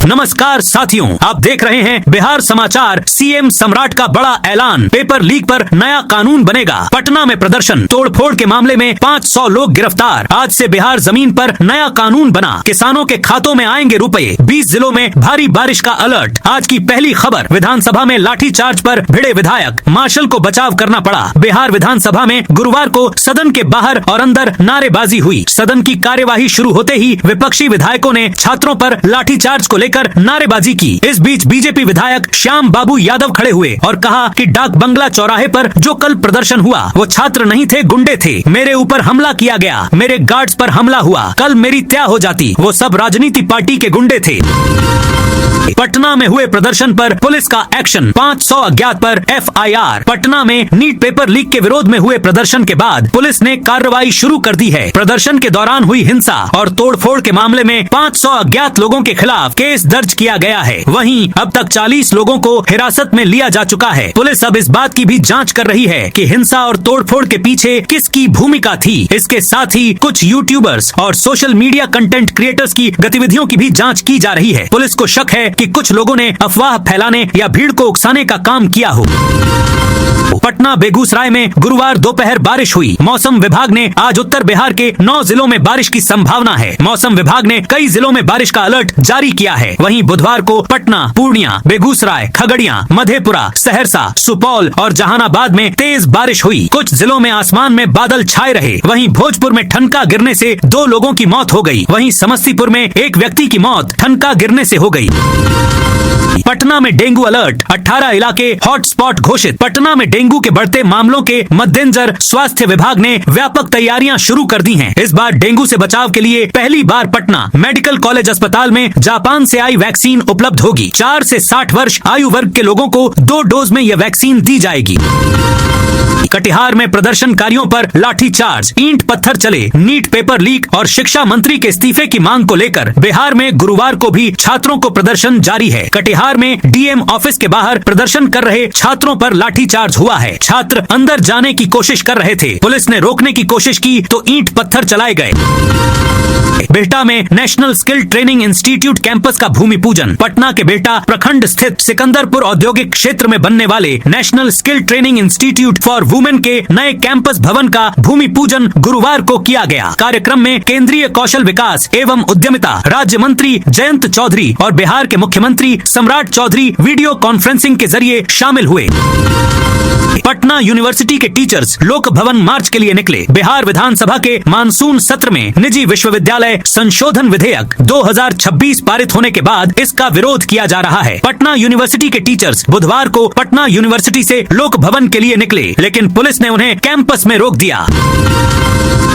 नमस्कार साथियों, आप देख रहे हैं बिहार समाचार। सीएम सम्राट का बड़ा ऐलान, पेपर लीक पर नया कानून बनेगा। पटना में प्रदर्शन, तोड़फोड़ के मामले में 500 लोग गिरफ्तार। आज से बिहार जमीन पर नया कानून बना, किसानों के खातों में आएंगे रुपए। 20 जिलों में भारी बारिश का अलर्ट। आज की पहली खबर, विधानसभा में लाठीचार्ज पर भिड़े विधायक, मार्शल को बचाव करना पड़ा। बिहार विधानसभा में गुरुवार को सदन के बाहर और अंदर नारेबाजी हुई। सदन की कार्यवाही शुरू होते ही विपक्षी विधायकों ने छात्रों पर लाठीचार्ज को लेकर नारेबाजी की। इस बीच बीजेपी विधायक श्याम बाबू यादव खड़े हुए और कहा कि डाक बंगला चौराहे पर जो कल प्रदर्शन हुआ वो छात्र नहीं थे, गुंडे थे। मेरे ऊपर हमला किया गया, मेरे गार्ड्स पर हमला हुआ। कल मेरी त्या हो जाती, वो सब राजनीति पार्टी के गुंडे थे। पटना में हुए प्रदर्शन पर पुलिस का एक्शन, 500 अज्ञात पर एफआईआर। पटना में नीट पेपर लीक के विरोध में हुए प्रदर्शन के बाद पुलिस ने कार्रवाई शुरू कर दी है। प्रदर्शन के दौरान हुई हिंसा और तोड़फोड़ के मामले में 500 अज्ञात लोगों के खिलाफ केस दर्ज किया गया है। वहीं अब तक 40 लोगों को हिरासत में लिया जा चुका है। पुलिस अब इस बात की भी जांच कर रही है कि हिंसा और तोड़फोड़ के पीछे किसकी भूमिका थी। इसके साथ ही कुछ यूट्यूबर्स और सोशल मीडिया कंटेंट क्रिएटर्स की गतिविधियों की भी जांच की जा रही है। पुलिस को शक है कि कुछ लोगों ने अफवाह फैलाने या भीड़ को उकसाने का काम किया हो। पटना बेगूसराय में गुरुवार दोपहर बारिश हुई। मौसम विभाग ने आज उत्तर बिहार के 9 जिलों में बारिश की संभावना है। मौसम विभाग ने कई जिलों में बारिश का अलर्ट जारी किया है। वहीं बुधवार को पटना, पूर्णिया, बेगूसराय, खगड़िया, मधेपुरा, सहरसा, सुपौल और जहानाबाद में तेज बारिश हुई। कुछ जिलों में आसमान में बादल छाए रहे। वहीं भोजपुर में ठनका गिरने से 2 लोगों की मौत हो गई। वहीं समस्तीपुर में एक व्यक्ति की मौत ठनका गिरने से हो गई। पटना में डेंगू अलर्ट, 18 इलाके हॉटस्पॉट घोषित। पटना में डेंगू के बढ़ते मामलों के मद्देनजर स्वास्थ्य विभाग ने व्यापक तैयारियां शुरू कर दी हैं। इस बार डेंगू से बचाव के लिए पहली बार पटना मेडिकल कॉलेज अस्पताल में जापान से आई वैक्सीन उपलब्ध होगी। 4 से 60 वर्ष आयु वर्ग के लोगों को 2 डोज में यह वैक्सीन दी जाएगी। कटिहार में प्रदर्शनकारियों पर लाठीचार्ज, ईंट पत्थर चले। नीट पेपर लीक और शिक्षा मंत्री के इस्तीफे की मांग को लेकर बिहार में गुरुवार को भी छात्रों को प्रदर्शन जारी है। कटिहार में डीएम ऑफिस के बाहर प्रदर्शन कर रहे छात्रों पर लाठीचार्ज हुआ है। छात्र अंदर जाने की कोशिश कर रहे थे। पुलिस ने रोकने की कोशिश की तो ईंट पत्थर चलाए गए। बिहटा में national skill training institute campus का भूमि पूजन। पटना के बिहटा प्रखंड स्थित सिकंदरपुर औद्योगिक क्षेत्र में बनने वाले national skill training institute for women के नए कैंपस भवन का भूमि पूजन गुरुवार को किया गया। कार्यक्रम में केंद्रीय कौशल विकास एवं उद्यमिता राज्य मंत्री जयंत चौधरी और बिहार के मुख्यमंत्री सम्राट चौधरी वीडियो कॉन्फ्रेंसिंग के जरिए शामिल हुए। पटना यूनिवर्सिटी के टीचर्स लोक भवन मार्च के लिए निकले। बिहार विधानसभा के मानसून सत्र में निजी विश्वविद्यालय संशोधन विधेयक 2026 पारित होने के बाद इसका विरोध किया जा रहा है। पटना यूनिवर्सिटी के टीचर्स बुधवार को पटना यूनिवर्सिटी से लोक भवन के लिए निकले, लेकिन पुलिस ने उन्हें कैंपस में रोक दिया।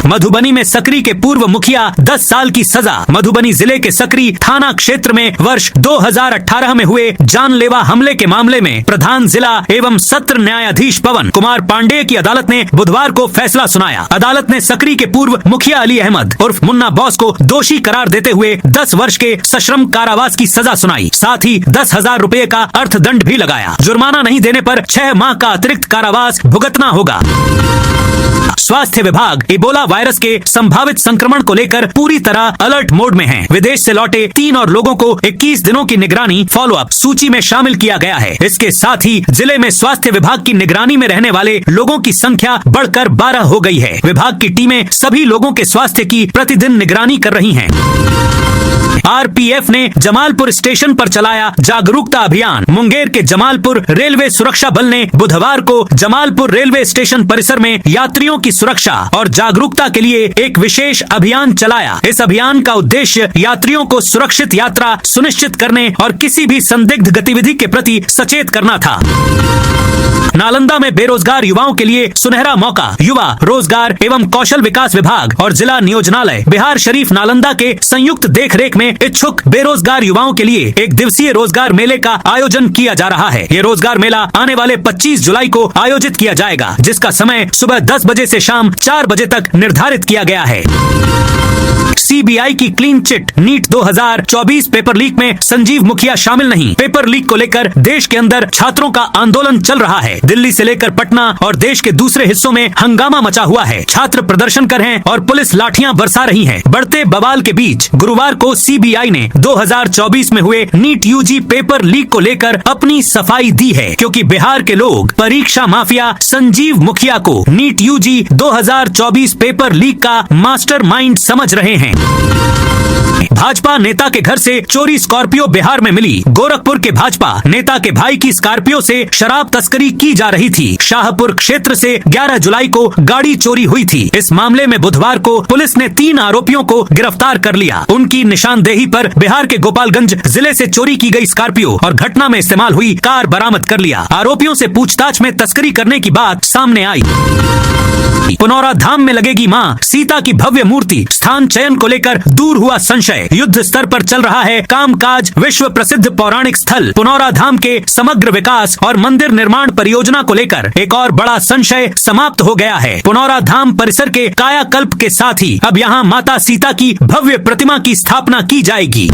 मधुबनी में सकरी के पूर्व मुखिया 10 साल की सजा। मधुबनी जिले के सकरी थाना क्षेत्र में वर्ष 2018 में हुए जानलेवा हमले के मामले में प्रधान जिला एवं सत्र न्यायाधीश पवन कुमार पांडेय की अदालत ने बुधवार को फैसला सुनाया। अदालत ने सकरी के पूर्व मुखिया अली अहमद उर्फ मुन्ना बॉस को दोषी करार देते हुए 10 वर्ष के सश्रम कारावास की सजा सुनाई। साथ ही 10,000 रुपए का अर्थदंड भी लगाया। जुर्माना नहीं देने पर 6 माह का अतिरिक्त कारावास भुगतना होगा। स्वास्थ्य विभाग इबोला वायरस के संभावित संक्रमण को लेकर पूरी तरह अलर्ट मोड में है। विदेश से लौटे 3 और लोगों को 21 दिनों की निगरानी फॉलोअप सूची में शामिल किया गया है। इसके साथ ही जिले में स्वास्थ्य विभाग की निगरानी में रहने वाले लोगों की संख्या बढ़कर 12 हो गई है। विभाग की टीमें सभी लोगों के स्वास्थ्य की प्रतिदिन निगरानी कर रही हैं। आरपीएफ ने जमालपुर स्टेशन पर चलाया जागरूकता अभियान। मुंगेर के जमालपुर रेलवे सुरक्षा बल ने बुधवार को जमालपुर रेलवे स्टेशन परिसर में यात्रियों की सुरक्षा और जागरूकता के लिए एक विशेष अभियान चलाया। इस अभियान का उद्देश्य यात्रियों को सुरक्षित यात्रा सुनिश्चित करने और किसी भी संदिग्ध गतिविधि के प्रति सचेत करना था। नालंदा में बेरोजगार युवाओं के लिए सुनहरा मौका। युवा रोजगार एवं कौशल विकास विभाग और जिला नियोजनालय बिहार शरीफ नालंदा के संयुक्त देखरेख में इच्छुक बेरोजगार युवाओं के लिए एक दिवसीय रोजगार मेले का आयोजन किया जा रहा है। ये रोजगार मेला आने वाले 25 जुलाई को आयोजित किया जाएगा, जिसका समय सुबह 10 बजे से शाम 4 बजे तक निर्धारित किया गया है। सीबीआई की clean chit, NEET 2024 paper leak में संजीव मुखिया शामिल नहीं। पेपर लीक को लेकर देश के अंदर छात्रों का आंदोलन चल रहा है। दिल्ली से लेकर पटना और देश के दूसरे हिस्सों में हंगामा मचा हुआ है। छात्र प्रदर्शन कर रहे हैं और पुलिस लाठियां बरसा रही है। बढ़ते बवाल के बीच गुरुवार को सीबीआई ने 2024 में हुए नीट यूजी पेपर लीक को लेकर अपनी सफाई दी है, क्योंकि बिहार के लोग परीक्षा माफिया संजीव मुखिया को नीट यूजी 2024 पेपर लीक का मास्टरमाइंड समझ रहे हैं। भाजपा नेता के घर से चोरी स्कॉर्पियो बिहार में मिली। गोरखपुर के भाजपा नेता के भाई की स्कॉर्पियो से शराब तस्करी की जा रही थी। शाहपुर क्षेत्र से 11 जुलाई को गाड़ी चोरी हुई थी। इस मामले में बुधवार को पुलिस ने 3 आरोपियों को गिरफ्तार कर लिया। उनकी निशानदेही पर बिहार के गोपालगंज जिले से चोरी की गई स्कॉर्पियो और घटना में इस्तेमाल हुई कार बरामद कर लिया। आरोपियों से पूछताछ में तस्करी करने की बात सामने आई। पुनौरा धाम में लगेगी मां सीता की भव्य मूर्ति, स्थान चयन को लेकर दूर हुआ संशय। युद्ध स्तर पर चल रहा है कामकाज। विश्व प्रसिद्ध पौराणिक स्थल पुनौरा धाम के समग्र विकास और मंदिर निर्माण परियोजना को लेकर एक और बड़ा संशय समाप्त हो गया है। पुनौरा धाम परिसर के कायाकल्प के साथ ही अब यहां माता सीता की भव्य प्रतिमा की स्थापना की जाएगी।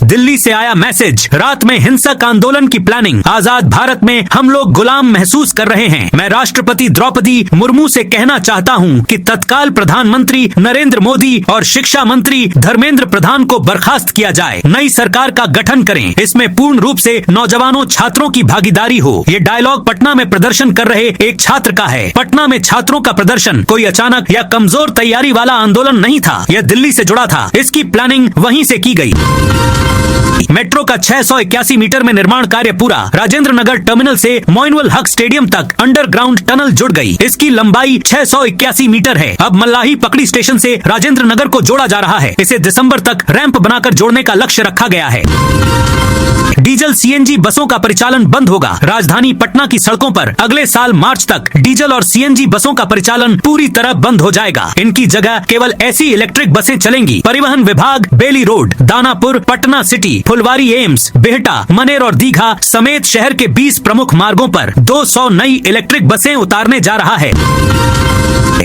दिल्ली से आया मैसेज, रात में हिंसक आंदोलन की प्लानिंग। आजाद भारत में हम लोग गुलाम महसूस कर रहे हैं। मैं राष्ट्रपति द्रौपदी मुर्मू से कहना चाहता हूं कि तत्काल प्रधानमंत्री नरेंद्र मोदी और शिक्षा मंत्री धर्मेंद्र प्रधान को बर्खास्त किया जाए। नई सरकार का गठन करें। इसमें पूर्ण रूप से नौजवानों छात्रों की भागीदारी हो। ये डायलॉग पटना में प्रदर्शन कर रहे एक छात्र का है। पटना में छात्रों का प्रदर्शन कोई अचानक या कमजोर तैयारी वाला आंदोलन नहीं था। यह दिल्ली से जुड़ा था। इसकी प्लानिंग वहीं से की गई। मेट्रो का 681 मीटर में निर्माण कार्य पूरा। राजेंद्र नगर टर्मिनल से मोइनुल हक स्टेडियम तक अंडरग्राउंड टनल जुड़ गई। इसकी लंबाई 681 मीटर है। अब मल्लाही पकड़ी स्टेशन से राजेंद्र नगर को जोड़ा जा रहा है। इसे दिसंबर तक रैंप बनाकर जोड़ने का लक्ष्य रखा गया है। डीजल सीएनजी बसों का परिचालन बंद होगा। राजधानी पटना की सड़कों पर अगले साल मार्च तक डीजल और सीएनजी बसों का परिचालन पूरी तरह बंद हो जाएगा। इनकी जगह केवल ऐसी इलेक्ट्रिक बसें चलेंगी। परिवहन विभाग बेली रोड, दानापुर, पटना सिटी, फुलवारी एम्स, बिहटा, मनेर और दीघा समेत शहर के 20 प्रमुख मार्गों पर 200 नई इलेक्ट्रिक बसें उतारने जा रहा है।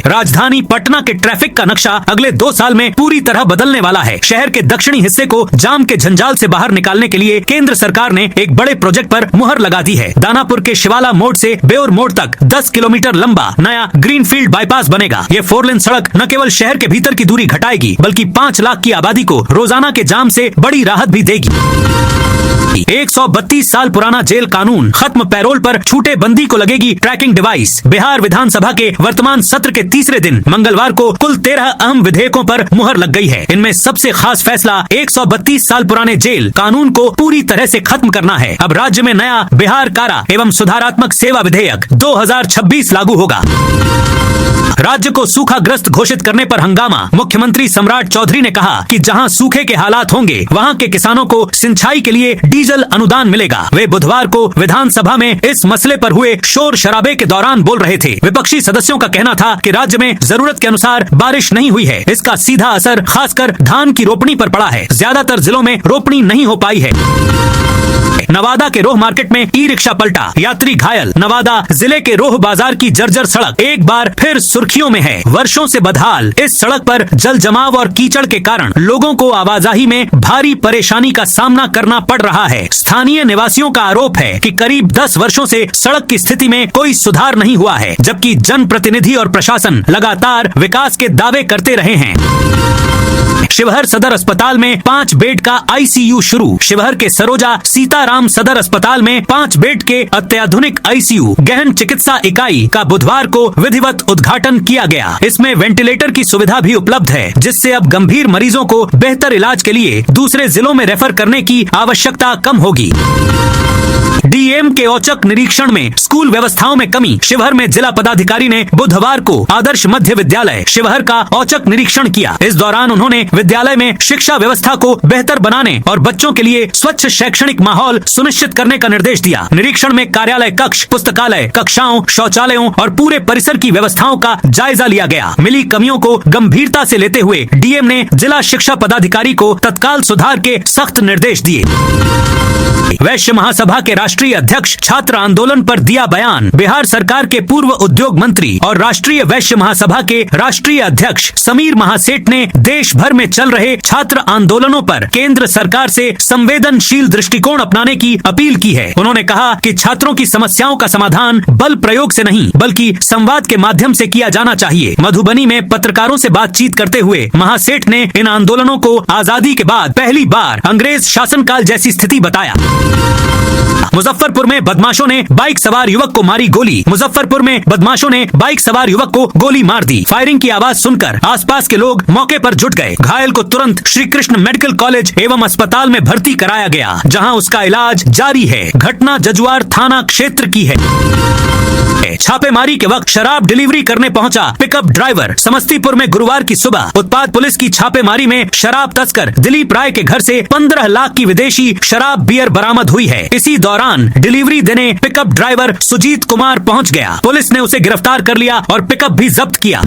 राजधानी पटना के ट्रैफिक का नक्शा अगले 2 साल में पूरी तरह बदलने वाला है। शहर के दक्षिणी हिस्से को जाम के झंझाल से बाहर निकालने के लिए केंद्र सरकार ने एक बड़े प्रोजेक्ट पर मुहर लगा दी है। दानापुर के शिवाला मोड़ से बेउर मोड़ तक 10 किलोमीटर लंबा नया ग्रीनफील्ड बाईपास बनेगा। ये 4 लेन सड़क न केवल शहर के भीतर की दूरी घटाएगी, बल्कि 5 लाख की आबादी को रोजाना के जाम से बड़ी राहत भी देगी। 132 साल पुराना जेल कानून खत्म। पैरोल पर छूटे बंदी को लगेगी ट्रैकिंग डिवाइस। बिहार विधानसभा के वर्तमान सत्र के तीसरे दिन मंगलवार को कुल 13 अहम विधेयकों पर मुहर लग गई है। इनमें सबसे खास फैसला 132 साल पुराने जेल कानून को पूरी तरह से खत्म करना है। अब राज्य में नया बिहार कारा एवं सुधारात्मक सेवा विधेयक 2026 लागू होगा। राज्य को सूखाग्रस्त घोषित करने पर हंगामा। मुख्यमंत्री सम्राट चौधरी ने कहा कि जहां सूखे के हालात होंगे वहां के किसानों को सिंचाई के लिए डीजल अनुदान मिलेगा। वे बुधवार को विधानसभा में इस मसले पर हुए शोर शराबे के दौरान बोल रहे थे। विपक्षी सदस्यों का कहना था कि राज्य में जरूरत के अनुसार बारिश नहीं हुई है। इसका सीधा असर खासकर धान की रोपणी पर पड़ा है। ज्यादातर जिलों में रोपणी नहीं हो पाई है। नवादा के रोह मार्केट में ई रिक्शा पलटा, यात्री घायल। नवादा जिले के रोह बाजार की जर्जर सड़क एक बार फिर सुर्खियों में है। वर्षों से बदहाल इस सड़क पर जल जमाव और कीचड़ के कारण लोगों को आवाजाही में भारी परेशानी का सामना करना पड़ रहा है। स्थानीय निवासियों का आरोप है कि करीब 10 वर्षों से सड़क की स्थिति में कोई सुधार नहीं हुआ है, जबकि जनप्रतिनिधि और प्रशासन लगातार विकास के दावे करते रहे हैं। शिवहर सदर अस्पताल में 5 बेड का आईसीयू शुरू। शिवहर के सरोजा सीताराम सदर अस्पताल में 5 बेड के अत्याधुनिक आईसीयू गहन चिकित्सा इकाई का बुधवार को विधिवत उद्घाटन किया गया। इसमें वेंटिलेटर की सुविधा भी उपलब्ध है, जिससे अब गंभीर मरीजों को बेहतर इलाज के लिए दूसरे जिलों में रेफर करने की आवश्यकता कम होगी। डीएम के औचक निरीक्षण में स्कूल व्यवस्थाओं में कमी। शिवहर में जिला पदाधिकारी ने बुधवार को आदर्श मध्य विद्यालय शिवहर का औचक निरीक्षण किया। इस दौरान उन्होंने विद्यालय में शिक्षा व्यवस्था को बेहतर बनाने और बच्चों के लिए स्वच्छ शैक्षणिक माहौल सुनिश्चित करने का निर्देश दिया। निरीक्षण में कार्यालय कक्ष, पुस्तकालय, कक्षाओं, शौचालयों और पूरे परिसर की व्यवस्थाओं का जायजा लिया गया। मिली कमियों को गंभीरता से लेते हुए डीएम ने जिला शिक्षा पदाधिकारी को तत्काल सुधार के सख्त निर्देश दिए। वैश्य महासभा के राष्ट्रीय राष्ट्रीय अध्यक्ष छात्र आंदोलन पर दिया बयान। बिहार सरकार के पूर्व उद्योग मंत्री और राष्ट्रीय वैश्य महासभा के राष्ट्रीय अध्यक्ष समीर महासेठ ने देश भर में चल रहे छात्र आंदोलनों पर केंद्र सरकार से संवेदनशील दृष्टिकोण अपनाने की अपील की है। उन्होंने कहा कि छात्रों की समस्याओं का समाधान बल प्रयोग से नहीं बल्कि संवाद के माध्यम से किया जाना चाहिए। मधुबनी में पत्रकारों से बातचीत करते हुए महासेठ ने इन आंदोलनों को आजादी के बाद पहली बार अंग्रेज शासनकाल जैसी स्थिति बताया। मुजफ्फरपुर में बदमाशों ने बाइक सवार युवक को मारी गोली। मुजफ्फरपुर में बदमाशों ने बाइक सवार युवक को गोली मार दी। फायरिंग की आवाज सुनकर आसपास के लोग मौके पर जुट गए। घायल को तुरंत श्री कृष्ण मेडिकल कॉलेज एवं अस्पताल में भर्ती कराया गया, जहां उसका इलाज जारी है। घटना जजुआर थाना क्षेत्र की है। छापेमारी के वक्त शराब डिलीवरी करने पहुंचा पिकअप ड्राइवर। समस्तीपुर में गुरुवार की सुबह उत्पाद पुलिस की छापेमारी में शराब तस्कर दिलीप राय के घर से 15 लाख की विदेशी शराब बियर बरामद हुई है। इसी दौरान डिलीवरी देने पिकअप ड्राइवर सुजीत कुमार पहुंच गया। पुलिस ने उसे गिरफ्तार कर लिया और पिकअप भी जब्त किया।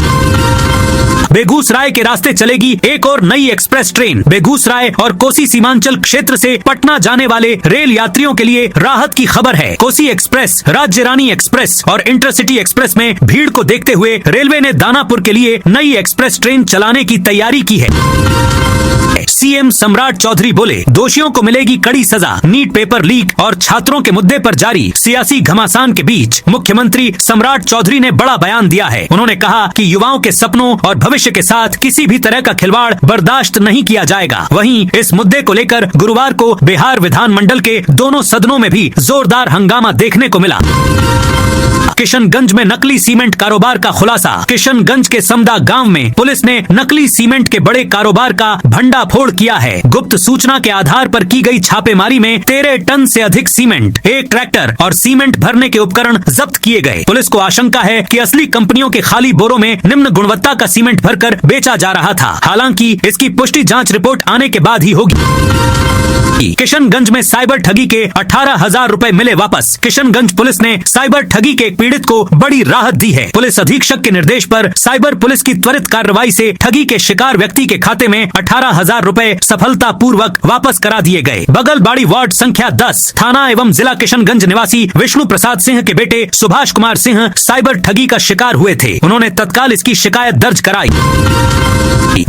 बेगूसराय के रास्ते चलेगी एक और नई एक्सप्रेस ट्रेन। बेगूसराय और कोसी सीमांचल क्षेत्र से पटना जाने वाले रेल यात्रियों के लिए राहत की खबर है। कोसी एक्सप्रेस, राज्य रानी एक्सप्रेस और इंटरसिटी एक्सप्रेस में भीड़ को देखते हुए रेलवे ने दानापुर के लिए नई एक्सप्रेस ट्रेन चलाने की तैयारी की है। सीएम सम्राट चौधरी बोले, दोषियों को मिलेगी कड़ी सजा। नीट पेपर लीक और छात्रों के मुद्दे पर जारी सियासी घमासान के बीच मुख्यमंत्री सम्राट चौधरी ने बड़ा बयान दिया है। उन्होंने कहा कि युवाओं के सपनों और भविष्य के साथ किसी भी तरह का खिलवाड़ बर्दाश्त नहीं किया जाएगा। वहीं इस मुद्दे को लेकर गुरुवार को बिहार विधानमंडल के दोनों सदनों में भी जोरदार हंगामा देखने को मिला। किशनगंज में नकली सीमेंट कारोबार का खुलासा। किशनगंज के समदा गांव में पुलिस ने नकली सीमेंट के बड़े कारोबार का भंडाफोड़ किया है। गुप्त सूचना के आधार पर की गई छापेमारी में 13 टन से अधिक सीमेंट, एक ट्रैक्टर और सीमेंट भरने के उपकरण जब्त किए गए। पुलिस को आशंका है कि असली कंपनियों के खाली बोरों में निम्न गुणवत्ता का सीमेंट भरकर बेचा जा रहा था। हालांकि इसकी पुष्टि जांच रिपोर्ट आने के बाद ही होगी। किशनगंज में साइबर ठगी के 18,000 रुपए मिले वापस। किशनगंज पुलिस ने साइबर ठगी के पीड़ित को बड़ी राहत दी है। पुलिस अधीक्षक के निर्देश पर साइबर पुलिस की त्वरित कार्रवाई से ठगी के शिकार व्यक्ति के खाते में 18,000 रुपए सफलता पूर्वक वापस करा दिए गए। बगलबाड़ी वार्ड संख्या 10 थाना एवं जिला किशनगंज निवासी विष्णु प्रसाद सिंह के बेटे सुभाष कुमार सिंह साइबर ठगी का शिकार हुए थे। उन्होंने तत्काल इसकी शिकायत दर्ज कराई।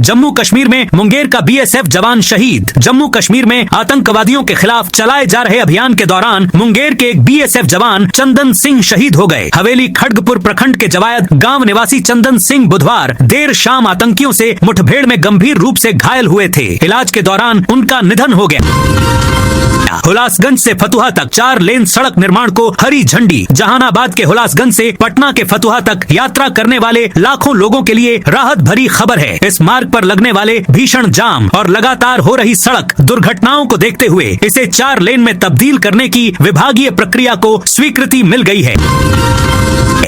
जम्मू कश्मीर में मुंगेर का बीएसएफ जवान शहीद। जम्मू कश्मीर में आतंकवादियों के खिलाफ चलाए जा रहे अभियान के दौरान मुंगेर के एक बीएसएफ जवान चंदन सिंह शहीद हो गए। हवेली खड़गपुर प्रखंड के जवायद गांव निवासी चंदन सिंह बुधवार देर शाम आतंकियों से मुठभेड़ में गंभीर रूप से घायल हुए थे। इलाज के दौरान उनका निधन हो गया। हुलासगंज से फतुहा तक 4 लेन सड़क निर्माण को हरी झंडी। जहानाबाद के हुलासगंज से पटना के फतुहा तक यात्रा करने वाले लाखों लोगों के लिए राहत भरी खबर है। इस मार्ग पर लगने वाले भीषण जाम और लगातार हो रही सड़क दुर्घटनाओं को देखते हुए इसे 4 लेन में तब्दील करने की विभागीय प्रक्रिया को स्वीकृति मिल गई है।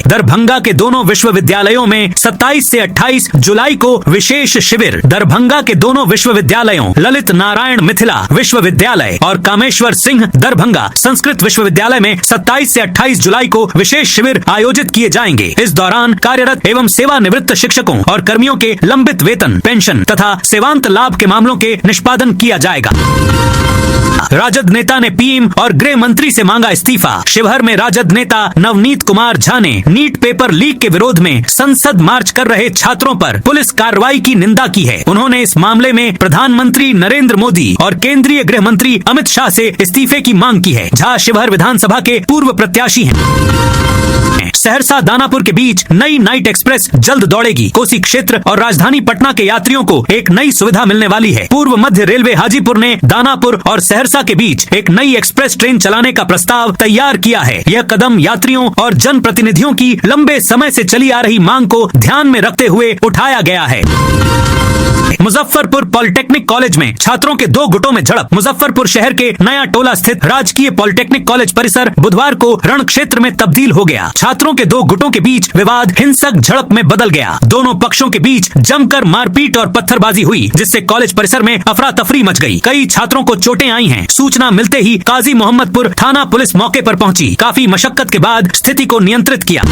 दरभंगा के दोनों विश्वविद्यालयों में 27 से 28 जुलाई को विशेष शिविर। दरभंगा के दोनों विश्वविद्यालयों ललित नारायण मिथिला विश्वविद्यालय और कामेश्वर सिंह दरभंगा संस्कृत विश्वविद्यालय में 27 से 28 जुलाई को विशेष शिविर आयोजित किए जाएंगे। इस दौरान कार्यरत एवं सेवानिवृत्त शिक्षकों और कर्मियों के लंबित वेतन, पेंशन तथा सेवांत लाभ के मामलों के निष्पादन किया जाएगा। राजद नेता ने पीएम और गृह मंत्री से मांगा इस्तीफा। शिवहर में राजद नेता नवनीत कुमार झा ने नीट पेपर लीक के विरोध में संसद मार्च कर रहे छात्रों पर पुलिस कार्रवाई की निंदा की है। उन्होंने इस मामले में प्रधानमंत्री नरेंद्र मोदी और केंद्रीय गृह मंत्री अमित शाह से इस्तीफे की मांग की है। झा शिवहर विधानसभा के पूर्व प्रत्याशी हैं। सहरसा दानापुर के बीच नई नाइट एक्सप्रेस जल्द दौड़ेगी। कोसी क्षेत्र और राजधानी पटना के यात्रियों को एक नई सुविधा मिलने वाली है। पूर्व मध्य रेलवे हाजीपुर ने दानापुर और सहरसा के बीच एक नई एक्सप्रेस ट्रेन चलाने का प्रस्ताव तैयार किया है। यह कदम यात्रियों और जनप्रतिनिधियों की लंबे समय से चली आ रही मांग को ध्यान में रखते हुए उठाया गया है। मुजफ्फरपुर पॉलिटेक्निक कॉलेज में छात्रों के 2 गुटों में झड़प। मुजफ्फरपुर शहर के नया टोला स्थित राजकीय पॉलिटेक्निक कॉलेज परिसर बुधवार को रण क्षेत्र में तब्दील हो गया। छात्रों के 2 गुटों के बीच विवाद हिंसक झड़प में बदल गया। दोनों पक्षों के बीच जमकर मारपीट और पत्थरबाजी हुई, जिससे कॉलेज परिसर में अफरा तफरी मच गई। कई छात्रों को चोटें आई हैं। सूचना मिलते ही काजी मोहम्मदपुर थाना पुलिस मौके पर पहुंची। काफी मशक्कत के बाद स्थिति को नियंत्रित किया।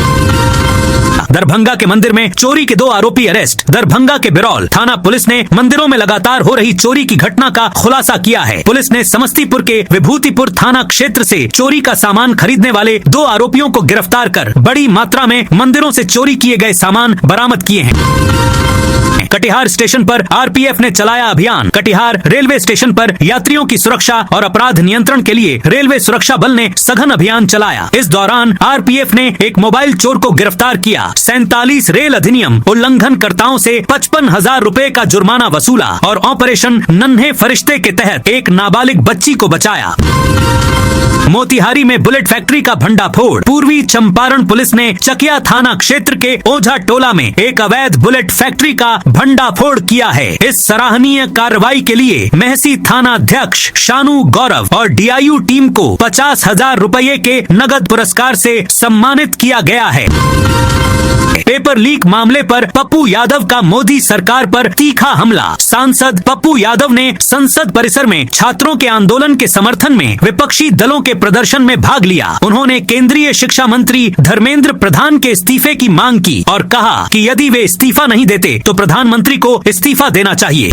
दरभंगा के मंदिर में चोरी के 2 आरोपी अरेस्ट। दरभंगा के बिरौल थाना पुलिस ने मंदिरों में लगातार हो रही चोरी की घटना का खुलासा किया है। पुलिस ने समस्तीपुर के विभूतिपुर थाना क्षेत्र से चोरी का सामान खरीदने वाले 2 आरोपियों को गिरफ्तार कर बड़ी मात्रा में मंदिरों से चोरी किए गए सामान बरामद किए हैं। कटिहार स्टेशन पर आरपीएफ ने चलाया अभियान। कटिहार रेलवे स्टेशन पर यात्रियों की सुरक्षा और अपराध नियंत्रण के लिए रेलवे सुरक्षा बल ने सघन अभियान चलाया। इस दौरान आरपीएफ ने एक मोबाइल चोर को गिरफ्तार किया। 47 रेल अधिनियम उल्लंघनकर्ताओं से 55,000 रुपए का जुर्माना वसूला और ऑपरेशन नन्हे फरिश्ते के तहत एक नाबालिग बच्ची को बचाया। मोतिहारी में बुलेट फैक्ट्री का भंडाफोड़। पूर्वी चंपारण पुलिस ने चकिया थाना क्षेत्र के ओझा टोला में एक अवैध बुलेट फैक्ट्री का भंडाफोड़ किया है। इस सराहनीय कार्रवाई के लिए महसी थाना अध्यक्ष शानू गौरव और डीआईयू टीम को 50,000 रुपये के नगद पुरस्कार से सम्मानित किया गया है। पेपर लीक मामले पर पप्पू यादव का मोदी सरकार पर तीखा हमला। सांसद पप्पू यादव ने संसद परिसर में छात्रों के आंदोलन के समर्थन में विपक्षी दलों के प्रदर्शन में भाग लिया। उन्होंने केंद्रीय शिक्षा मंत्री धर्मेंद्र प्रधान के इस्तीफे की मांग की और कहा कि यदि वे इस्तीफा नहीं देते तो प्रधानमंत्री को इस्तीफा देना चाहिए।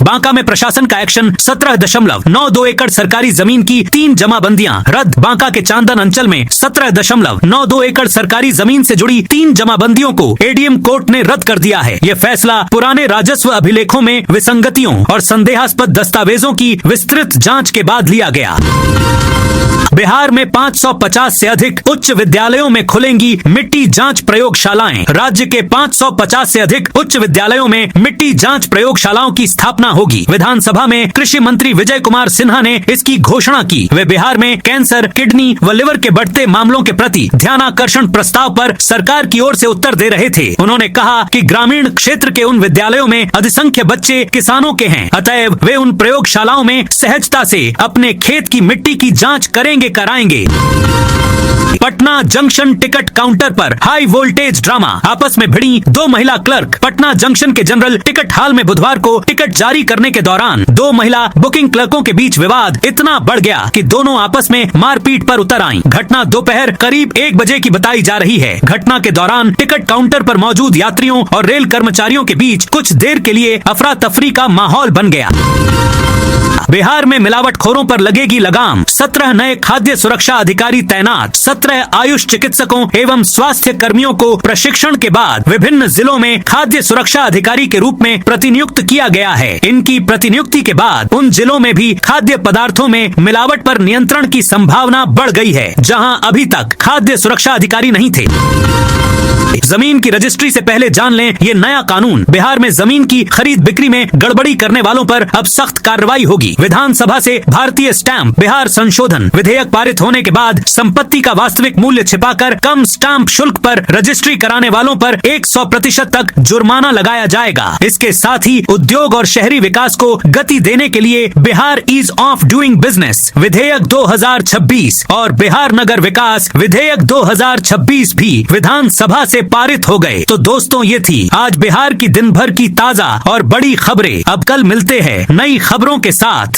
बांका में प्रशासन का एक्शन। 17.92 एकड़ सरकारी जमीन की 3 जमाबंदियां रद्द। बांका के चांदन अंचल में 17.92 एकड़ सरकारी जमीन से जुड़ी 3 जमाबंदियों को एडीएम कोर्ट ने रद्द कर दिया है। यह फैसला पुराने राजस्व अभिलेखों में विसंगतियों और संदेहास्पद दस्तावेजों की विस्तृत जांच के बाद लिया गया। बिहार में 550 से अधिक उच्च विद्यालयों में खुलेंगी मिट्टी जांच प्रयोगशालाएं। राज्य के 550 से अधिक उच्च विद्यालयों में मिट्टी जांच प्रयोगशालाओं की स्थापना होगी। विधानसभा में कृषि मंत्री विजय कुमार सिन्हा ने इसकी घोषणा की। वे बिहार में कैंसर, किडनी व लिवर के बढ़ते मामलों के प्रति ध्यानाकर्षण प्रस्ताव पर सरकार की ओर से उत्तर दे रहे थे। उन्होंने कहा कि ग्रामीण क्षेत्र के उन विद्यालयों में अधिसंख्य बच्चे किसानों के हैं, अतएव वे उन प्रयोगशालाओं में सहजता से अपने खेत की मिट्टी की जांच कराएंगे। पटना जंक्शन टिकट काउंटर पर हाई वोल्टेज ड्रामा। आपस में भिड़ी 2 महिला क्लर्क। पटना जंक्शन के जनरल टिकट हॉल में बुधवार को टिकट जारी करने के दौरान 2 महिला बुकिंग क्लर्कों के बीच विवाद इतना बढ़ गया कि दोनों आपस में मारपीट पर उतर आईं। घटना दोपहर करीब 1 बजे की बताई जा रही है। घटना के दौरान टिकट काउंटर पर मौजूद यात्रियों और रेल कर्मचारियों के बीच कुछ देर के लिए अफरा तफरी का माहौल बन गया। बिहार में मिलावटखोरों पर लगेगी लगाम। 17 नए खाद्य सुरक्षा अधिकारी तैनात। 17 आयुष चिकित्सकों एवं स्वास्थ्य कर्मियों को प्रशिक्षण के बाद विभिन्न जिलों में खाद्य सुरक्षा अधिकारी के रूप में प्रतिनियुक्त किया गया है। इनकी प्रतिनियुक्ति के बाद उन जिलों में भी खाद्य पदार्थों में मिलावट पर नियंत्रण की संभावना बढ़ गई है, जहां अभी तक खाद्य सुरक्षा अधिकारी नहीं थे। जमीन की रजिस्ट्री से पहले जान लें ये नया कानून। बिहार में जमीन की खरीद बिक्री में गड़बड़ी करने वालों पर अब सख्त कार्रवाई होगी। विधानसभा से भारतीय स्टैंप बिहार संशोधन विधेयक पारित होने के बाद संपत्ति का वास्तविक मूल्य छिपाकर कम स्टैंप शुल्क पर रजिस्ट्री कराने वालों पर 100% तक जुर्माना लगाया जाएगा। इसके साथ ही उद्योग और शहरी विकास को गति देने के लिए Bihar ease of doing business विधेयक 2026 और बिहार नगर विकास विधेयक 2026 भी विधानसभा से पारित हो गए। तो दोस्तों, ये थी आज बिहार की दिन भर की ताजा और बड़ी खबरें। अब कल मिलते हैं नई खबरों के साथ।